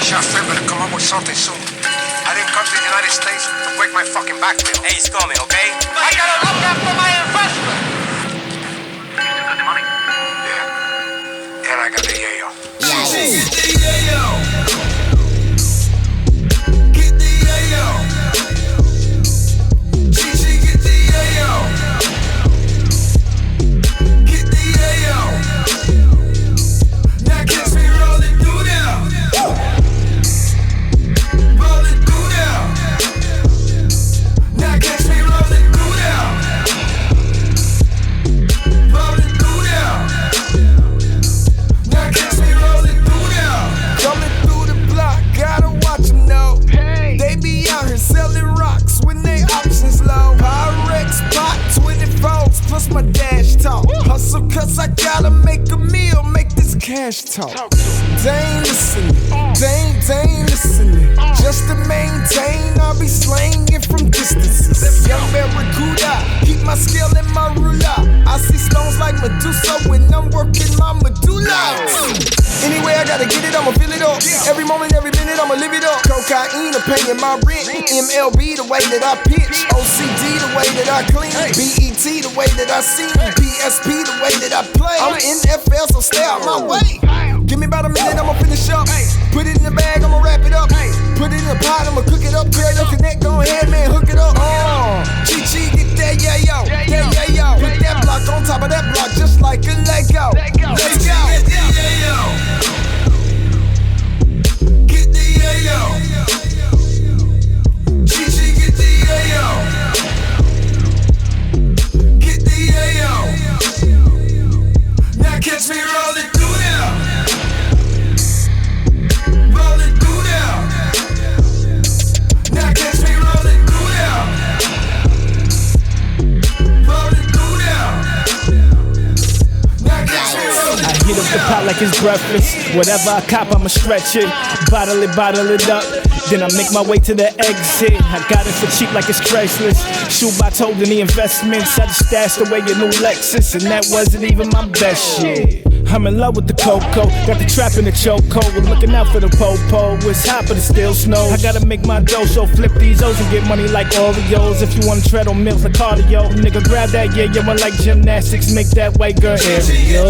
wish I felt to come up with something soon. I didn't come to the United States to break my fucking back, Bill. Hey, it's coming, okay? I gotta look after my investment. You still got the money? Yeah. And I got the yayo. Get the yayo. Get the yayo. Gigi, get the yayo. Get the yayo. Now catch me rolling through there. Rolling through there. Now catch me rolling through there. Rolling through there. Now catch me rolling through there. Coming through the block, gotta watch them know. Hey. They be out here selling rocks when they options low. Pyrex pot, 24s plus my dash talk. Hustle cause I gotta make a meal, make this cash talk. They ain't listening, they ain't listening. Just to maintain, I'll be slanging from distances. Young Barracuda, keep my skill in my ruler. I see stones like Medusa when I'm working my medulla. Anyway, I gotta get it, I'ma fill it up. Every moment, every minute, I'ma live it up. Cocaine, I'm paying my rent. MLB, the way that I pitch. OCD, the way that I clean. BET, the way that I sing. PSP, the way that I play. I'm NFL, so stay out my way. Give me about a minute, I'ma finish up. Put it in the bag, I'ma wrap it up. Put it in the pot, I'ma cook it up. Creator Connect, go ahead, man, hook it up. Chi-Chi, get that yayo. That yayo. Put that block on top of that block, just like a Lego. Let's go. Get the yayo. Get the yayo. Chi-Chi, get the yayo. Get the yayo. Now catch me rolling through there. Rolling through there. Now catch me rolling through there. Rolling through there. Now catch me rolling. I heat up the pot like it's breakfast. Whatever I cop, I'ma stretch it. Bottle it up. Then I make my way to the exit. I got it for cheap like it's Craigslist. Shoebox holding the investments. I just stashed away a new Lexus, and that wasn't even my best shit. I'm in love with the cocoa, got the trap in the chokehold. We're looking out for the po-po, it's hot but it still snows. I gotta make my dough, so flip these O's and get money like Oreos. If you wanna tread on mills like cardio, nigga grab that, yeah, you want like gymnastics, make that white girl aerial.